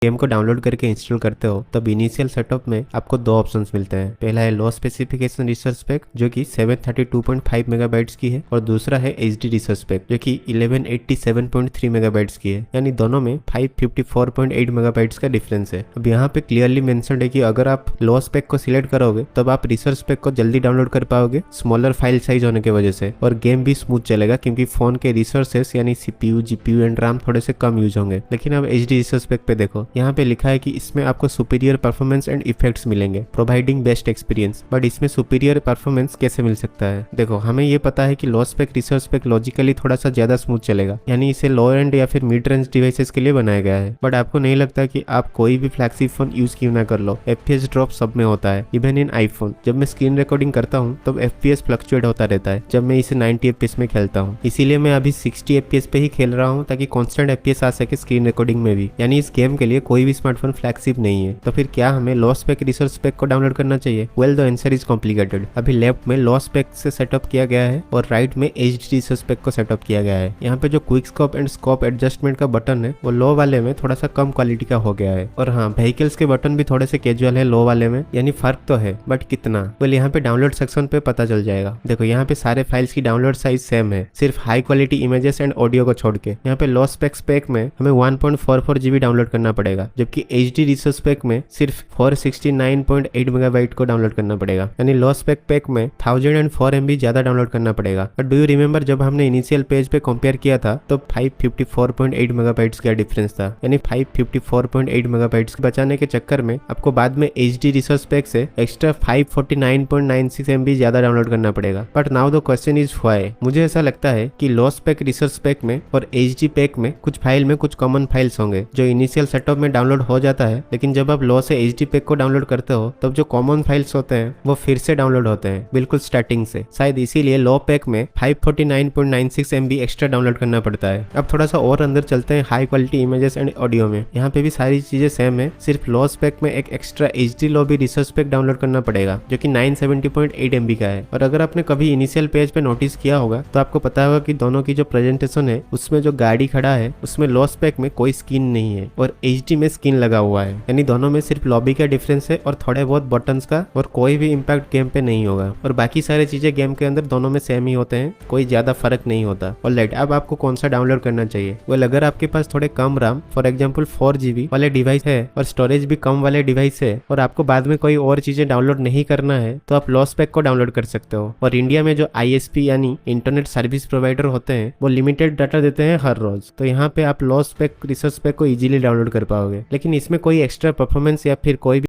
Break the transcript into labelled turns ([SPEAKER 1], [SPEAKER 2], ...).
[SPEAKER 1] Game को download करके install करते हो तब इनिशियल सेटअप में आपको दो ऑप्शंस मिलते हैं। पहला है लो स्पेसिफिकेशन रिसोर्स पैक जो कि 732.5 मेगाबाइट्स की है और दूसरा है एचडी रिसोर्स पैक जो कि 1187.3 मेगाबाइट्स की है। यानी दोनों में 554.8 मेगाबाइट्स का डिफरेंस है। अब यहाँ पे क्लियरली मेंशन्ड है कि अगर आप लो स्पेक को सिलेक्ट करोगे तब आप रिसोर्स पैक को जल्दी डाउनलोड कर पाओगे स्मॉलर फाइल साइज होने की वजह से, और गेम भी स्मूथ चलेगा क्योंकि फोन के रिसोर्सेस यानी सीपीयू, जीपीयू एंड रैम थोड़े से कम यूज होंगे। लेकिन अब एचडी रिसोर्स पैक पे देखो, यहाँ पे लिखा है कि इसमें आपको सुपीरियर परफॉर्मेंस एंड इफेक्ट्स मिलेंगे प्रोवाइडिंग बेस्ट एक्सपीरियंस। बट इसमें सुपीरियर परफॉर्मेंस कैसे मिल सकता है? देखो, हमें ये पता है कि लो स्पेक रिसोर्स पैक लॉजिकली थोड़ा सा ज्यादा स्मूथ चलेगा, यानी इसे लो एंड या फिर मिड रेंज डिवाइसेस के लिए बनाया गया है। बट आपको नहीं लगता कि आप कोई भी फ्लैगशिप फोन यूज क्यों ना कर लो, एफपीएस ड्रॉप सब में होता है, इवन इन आईफोन। जब मैं स्क्रीन रिकॉर्डिंग करता हूँ तब एफपीएस फ्लक्चुएट होता रहता है जब मैं इसे 90 एफपीएस में खेलता हूँ। इसीलिए मैं अभी 60 एफपीएस पे ही खेल रहा हूँ ताकि कॉन्स्टेंट एफपीएस आ सके स्क्रीन रिकॉर्डिंग में भी। यानी इस गेम के लिए कोई भी स्मार्टफोन फ्लैगशिप नहीं है। तो फिर क्या हमें लो स्पेक रिसोर्स पैक को डाउनलोड करना चाहिए? Well the answer is complicated. अभी लेफ्ट में लो स्पेक से सेटअप किया गया है और राइट में एचडी रिसोर्स पैक को सेटअप किया गया है। यहाँ पे जो quick scope and scope adjustment का बटन है वो लो वाले में थोड़ा सा कम क्वालिटी का हो गया है, और हाँ, व्हीकल्स के बटन भी थोड़े से कैजुअल है लो वाले में। यानी फर्क तो है, बट कितना? वेल यहाँ पे डाउनलोड सेक्शन पे पता चल जाएगा। देखो, यहाँ पे सारे फाइल्स की डाउनलोड साइज सेम है, सिर्फ high quality images and audio को छोड़ के। यहाँ पे लो स्पेक्स पैक में हमें 1.44 जीबी डाउनलोड करना पड़ेगा, जबकि एचडी रिसोर्स पैक में सिर्फ 469.8 मेगाबाइट को डाउनलोड करना पड़ेगा। यानी लो स्पेक पैक में 1004 MB ज्यादा डाउनलोड करना पड़ेगा। बट डू यू रिमेंबर जब हमने इनिशियल पेज पे कंपेयर किया था तो 554.8 मेगाबाइट्स का डिफरेंस था। यानी 554.8 मेगाबाइट्स बचाने के चक्कर में आपको बाद में एचडी रिसोर्स पैक से एक्स्ट्रा 549.96 MB ज्यादा डाउनलोड करना पड़ेगा। But now the question is why? मुझे ऐसा लगता है कि लो स्पेक रिसोर्स पैक में और एचडी पैक में कुछ फाइल में कुछ कॉमन फाइल्स होंगे जो इनिशियल सेटअप में डाउनलोड हो जाता है, लेकिन जब आप लो से एचडी पैक को डाउनलोड करते हो तब जो कॉमन फाइल्स होते हैं वो फिर से डाउनलोड होते हैं बिल्कुल स्टार्टिंग से। शायद इसीलिए लो पैक में 549.96 MB एक्स्ट्रा डाउनलोड करना पड़ता है। अब थोड़ा सा और अंदर चलते हैं high quality images and audio में। यहाँ पे भी सारी चीजें सेम है, सिर्फ लो स्पेक में एक extra HD lobby resource pack download करना पड़ेगा जो कि 970.8 MB का है। और अगर आपने कभी इनिशियल पेज पे नोटिस किया होगा तो आपको पता होगा कि दोनों की जो प्रेजेंटेशन है उसमें जो गाड़ी खड़ा है उसमें लो स्पेक में कोई स्किन नहीं है और एचडी में स्किन लगा हुआ है। यानी दोनों में सिर्फ लॉबी का डिफरेंस है और थोड़े बहुत बटन्स का, और कोई भी इम्पैक्ट गेम पे नहीं होगा। और बाकी सारी चीजें गेम के अंदर दोनों में सेम ही होते हैं, कोई ज्यादा फर्क नहीं होता। और लेट, अब आपको कौन सा डाउनलोड करना चाहिए? वेल, अगर आपके पास थोड़े कम रैम, फॉर एग्जांपल 4 GB वाले डिवाइस है और स्टोरेज भी कम वाले डिवाइस है और आपको बाद में कोई और चीजें डाउनलोड नहीं करना है तो आप लो स्पेक को डाउनलोड कर सकते हो। और इंडिया में जो आईएसपी यानी इंटरनेट सर्विस प्रोवाइडर होते हैं वो लिमिटेड डाटा देते हैं हर रोज, तो यहाँ पे आप लो स्पेक रिसोर्स पैक को इजीली डाउनलोड कर पाओगे। लेकिन इसमें कोई एक्स्ट्रा परफॉर्मेंस या फिर कोई